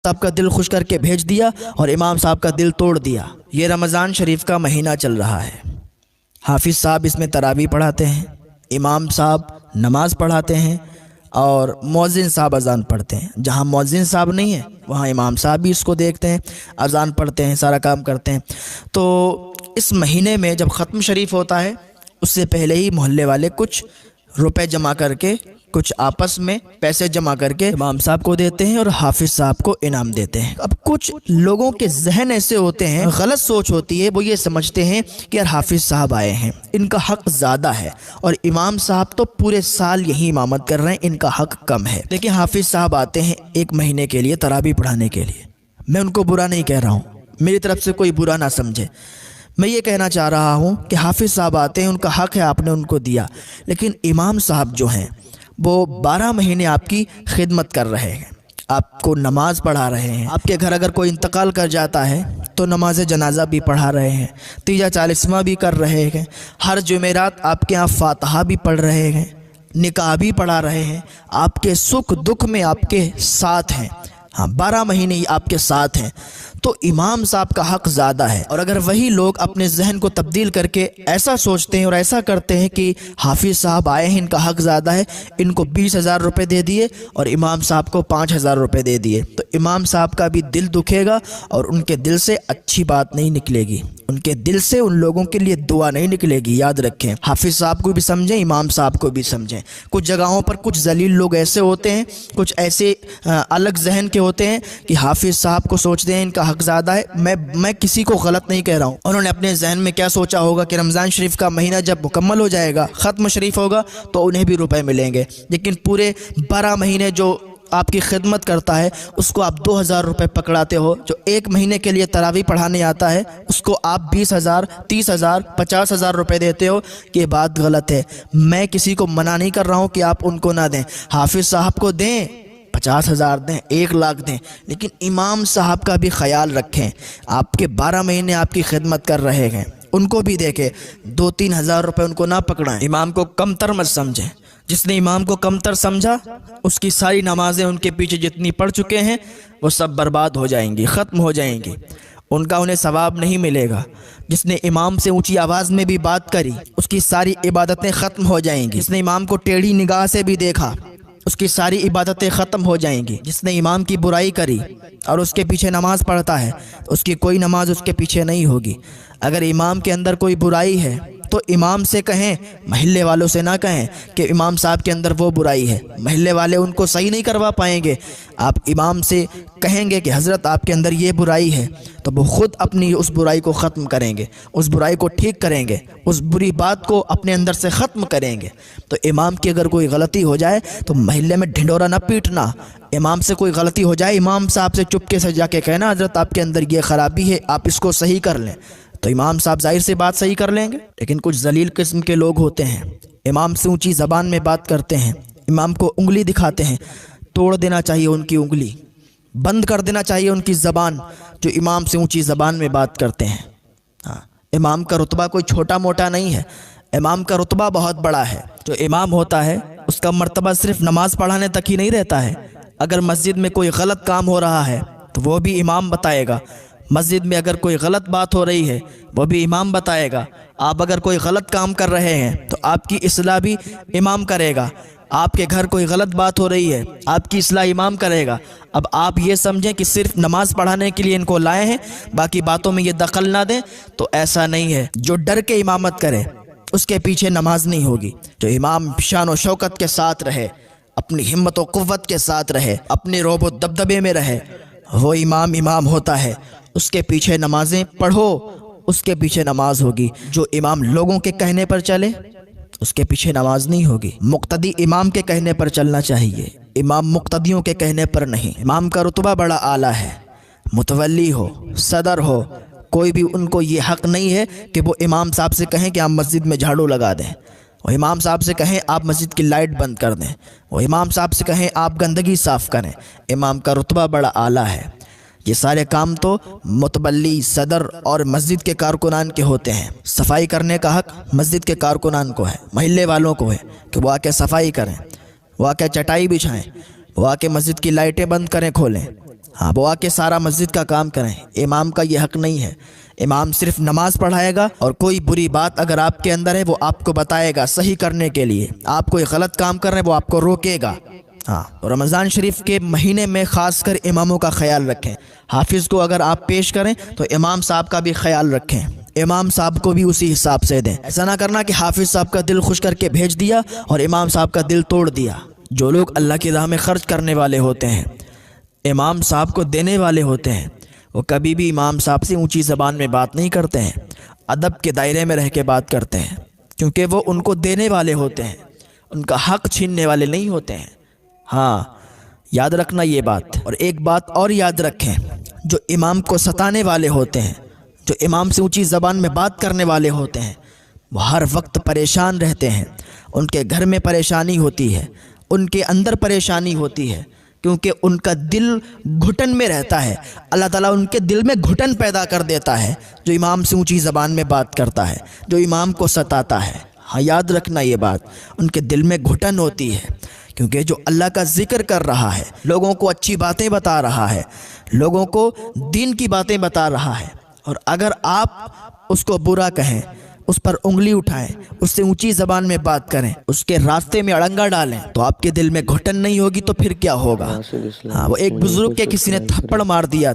صاحب کا دل خوش کر کے بھیج دیا اور امام صاحب کا دل توڑ دیا۔ یہ رمضان شریف کا مہینہ چل رہا ہے، حافظ صاحب اس میں تراویح پڑھاتے ہیں، امام صاحب نماز پڑھاتے ہیں اور مؤذن صاحب اذان پڑھتے ہیں۔ جہاں مؤذن صاحب نہیں ہے وہاں امام صاحب بھی اس کو دیکھتے ہیں، اذان پڑھتے ہیں، سارا کام کرتے ہیں۔ تو اس مہینے میں جب ختم شریف ہوتا ہے اس سے پہلے ہی محلے والے کچھ روپے جمع کر کے، کچھ آپس میں پیسے جمع کر کے امام صاحب کو دیتے ہیں اور حافظ صاحب کو انعام دیتے ہیں۔ اب کچھ لوگوں کے ذہن ایسے ہوتے ہیں، غلط سوچ ہوتی ہے، وہ یہ سمجھتے ہیں کہ یار حافظ صاحب آئے ہیں، ان کا حق زیادہ ہے اور امام صاحب تو پورے سال یہی امامت کر رہے ہیں، ان کا حق کم ہے۔ لیکن حافظ صاحب آتے ہیں ایک مہینے کے لیے تراویح پڑھانے کے لیے، میں ان کو برا نہیں کہہ رہا ہوں، میری طرف سے کوئی برا نہ سمجھے، میں یہ کہنا چاہ رہا ہوں کہ حافظ صاحب آتے ہیں، ان کا حق ہے، آپ نے ان کو دیا۔ لیکن امام صاحب جو ہیں وہ 12 مہینے آپ کی خدمت کر رہے ہیں، آپ کو نماز پڑھا رہے ہیں، آپ کے گھر اگر کوئی انتقال کر جاتا ہے تو نماز جنازہ بھی پڑھا رہے ہیں، تیجا چالیسواں بھی کر رہے ہیں، ہر جمعرات آپ کے ہاں فاتحہ بھی پڑھ رہے ہیں، نکاح بھی پڑھا رہے ہیں، آپ کے سکھ دکھ میں آپ کے ساتھ ہیں، ہاں 12 مہینے ہی آپ کے ساتھ ہیں۔ تو امام صاحب کا حق زیادہ ہے۔ اور اگر وہی لوگ اپنے ذہن کو تبدیل کر کے ایسا سوچتے ہیں اور ایسا کرتے ہیں کہ حافظ صاحب آئے ہیں، ان کا حق زیادہ ہے، ان کو 20,000 روپے دے دیے اور امام صاحب کو 5,000 روپے دے دیے، تو امام صاحب کا بھی دل دکھے گا اور ان کے دل سے اچھی بات نہیں نکلے گی، ان کے دل سے ان لوگوں کے لیے دعا نہیں نکلے گی۔ یاد رکھیں، حافظ صاحب کو بھی سمجھیں، امام صاحب کو بھی سمجھیں۔ کچھ جگہوں پر کچھ ذلیل لوگ ایسے ہوتے ہیں، کچھ ایسے الگ ذہن کے ہوتے ہیں کہ حافظ صاحب کو سوچتے ہیں ان کا حق زیادہ ہے۔ میں کسی کو غلط نہیں کہہ رہا ہوں، انہوں نے اپنے ذہن میں کیا سوچا ہوگا کہ رمضان شریف کا مہینہ جب مکمل ہو جائے گا، ختم شریف ہوگا تو انہیں بھی روپے ملیں گے، لیکن پورے 12 مہینے جو آپ کی خدمت کرتا ہے اس کو آپ 2,000 روپے پکڑاتے ہو، جو ایک مہینے کے لیے تراویح پڑھانے آتا ہے اس کو آپ 20,000 30,000 50,000 روپے دیتے ہو، یہ بات غلط ہے۔ میں کسی کو منع نہیں کر رہا ہوں کہ آپ ان کو نہ دیں، حافظ صاحب کو دیں، 50,000 دیں، 1,00,000 دیں، لیکن امام صاحب کا بھی خیال رکھیں۔ آپ کے 12 مہینے آپ کی خدمت کر رہے ہیں، ان کو بھی دیکھیں، 2-3 ہزار روپے ان کو نہ پکڑائیں، امام کو کم تر مت سمجھیں۔ جس نے امام کو کم تر سمجھا اس کی ساری نمازیں ان کے پیچھے جتنی پڑھ چکے ہیں وہ سب برباد ہو جائیں گی، ختم ہو جائیں گی، ان کا انہیں ثواب نہیں ملے گا۔ جس نے امام سے اونچی آواز میں بھی بات کری اس کی ساری عبادتیں ختم ہو جائیں گی۔ جس نے امام کو ٹیڑھی نگاہ سے بھی دیکھا اس کی ساری عبادتیں ختم ہو جائیں گی۔ جس نے امام کی برائی کری اور اس کے پیچھے نماز پڑھتا ہے اس کی کوئی نماز اس کے پیچھے نہیں ہوگی۔ اگر امام کے اندر کوئی برائی ہے تو امام سے کہیں، محلے والوں سے نہ کہیں کہ امام صاحب کے اندر وہ برائی ہے، محلے والے ان کو صحیح نہیں کروا پائیں گے۔ آپ امام سے کہیں گے کہ حضرت آپ کے اندر یہ برائی ہے تو وہ خود اپنی اس برائی کو ختم کریں گے، اس برائی کو ٹھیک کریں گے، اس بری بات کو اپنے اندر سے ختم کریں گے۔ تو امام کی اگر کوئی غلطی ہو جائے تو محلے میں ڈھنڈورا نہ پیٹنا، امام سے کوئی غلطی ہو جائے امام صاحب سے چپکے سے جا کے کہنا حضرت آپ کے اندر یہ خرابی ہے، آپ اس کو صحیح کر لیں، تو امام صاحب ظاہر سے بات صحیح کر لیں گے۔ لیکن کچھ ذلیل قسم کے لوگ ہوتے ہیں، امام سے اونچی زبان میں بات کرتے ہیں، امام کو انگلی دکھاتے ہیں، توڑ دینا چاہیے ان کی انگلی، بند کر دینا چاہیے ان کی زبان، جو امام سے اونچی زبان میں بات کرتے ہیں۔ ہاں، امام کا رتبہ کوئی چھوٹا موٹا نہیں ہے، امام کا رتبہ بہت بڑا ہے۔ جو امام ہوتا ہے اس کا مرتبہ صرف نماز پڑھانے تک ہی نہیں رہتا ہے، اگر مسجد میں کوئی غلط کام ہو رہا ہے تو وہ بھی امام بتائے گا، مسجد میں اگر کوئی غلط بات ہو رہی ہے وہ بھی امام بتائے گا، آپ اگر کوئی غلط کام کر رہے ہیں تو آپ کی اصلاح بھی امام کرے گا، آپ کے گھر کوئی غلط بات ہو رہی ہے آپ کی اصلاح امام کرے گا۔ اب آپ یہ سمجھیں کہ صرف نماز پڑھانے کے لیے ان کو لائے ہیں، باقی باتوں میں یہ دخل نہ دیں، تو ایسا نہیں ہے۔ جو ڈر کے امامت کرے اس کے پیچھے نماز نہیں ہوگی۔ جو امام شان و شوکت کے ساتھ رہے، اپنی ہمت و قوت کے ساتھ رہے، اپنے رعب و دبدبے میں رہے، وہ امام ہوتا ہے۔ اس کے پیچھے نمازیں پڑھو، اس کے پیچھے نماز ہوگی۔ جو امام لوگوں کے کہنے پر چلے اس کے پیچھے نماز نہیں ہوگی۔ مقتدی امام کے کہنے پر چلنا چاہیے، امام مقتدیوں کے کہنے پر نہیں۔ امام کا رتبہ بڑا اعلیٰ ہے، متولی ہو، صدر ہو، کوئی بھی ان کو یہ حق نہیں ہے کہ وہ امام صاحب سے کہیں کہ آپ مسجد میں جھاڑو لگا دیں، وہ امام صاحب سے کہیں آپ مسجد کی لائٹ بند کر دیں، وہ امام صاحب سے کہیں آپ گندگی صاف کریں۔ امام کا رتبہ بڑا اعلیٰ ہے۔ یہ سارے کام تو متولی، صدر اور مسجد کے کارکنان کے ہوتے ہیں۔ صفائی کرنے کا حق مسجد کے کارکنان کو ہے، محلے والوں کو ہے کہ وہ آ کے صفائی کریں، وہ آ کے چٹائی بچھائیں، وہ آ کے مسجد کی لائٹیں بند کریں کھولیں۔ ہاں وہ آ کے سارا مسجد کا کام کریں، امام کا یہ حق نہیں ہے۔ امام صرف نماز پڑھائے گا، اور کوئی بری بات اگر آپ کے اندر ہے وہ آپ کو بتائے گا صحیح کرنے کے لیے۔ آپ کوئی غلط کام کر رہے ہیں وہ آپ کو روکے گا۔ ہاں رمضان شریف کے مہینے میں خاص کر اماموں کا خیال رکھیں۔ حافظ کو اگر آپ پیش کریں تو امام صاحب کا بھی خیال رکھیں، امام صاحب کو بھی اسی حساب سے دیں۔ ایسا نہ کرنا کہ حافظ صاحب کا دل خوش کر کے بھیج دیا اور امام صاحب کا دل توڑ دیا۔ جو لوگ اللہ کی راہ میں خرچ کرنے والے ہوتے ہیں، امام صاحب کو دینے والے ہوتے ہیں، وہ کبھی بھی امام صاحب سے اونچی زبان میں بات نہیں کرتے ہیں، ادب کے دائرے میں رہ کے بات کرتے ہیں، کیونکہ وہ ان کو دینے والے ہوتے ہیں، ان کا حق چھیننے والے نہیں ہوتے ہیں۔ ہاں یاد رکھنا یہ بات۔ اور ایک بات اور یاد رکھیں، جو امام کو ستانے والے ہوتے ہیں، جو امام سے اونچی زبان میں بات کرنے والے ہوتے ہیں، وہ ہر وقت پریشان رہتے ہیں، ان کے گھر میں پریشانی ہوتی ہے، ان کے اندر پریشانی ہوتی ہے، کیونکہ ان کا دل گھٹن میں رہتا ہے۔ اللہ تعالیٰ ان کے دل میں گھٹن پیدا کر دیتا ہے جو امام سے اونچی زبان میں بات کرتا ہے، جو امام کو ستاتا ہے۔ ہاں یاد رکھنا یہ بات، ان کے دل میں گھٹن ہوتی ہے، کیونکہ جو اللہ کا ذکر کر رہا ہے، لوگوں کو اچھی باتیں بتا رہا ہے، لوگوں کو دین کی باتیں بتا رہا ہے، اور اگر آپ اس کو برا کہیں، اس پر انگلی اٹھائیں، اس سے اونچی زبان میں بات کریں، اس کے راستے میں اڑنگا ڈالیں، تو آپ کے دل میں گھٹن نہیں ہوگی تو پھر کیا ہوگا؟ ہاں وہ ایک بزرگ کے کسی نے تھپڑ مار دیا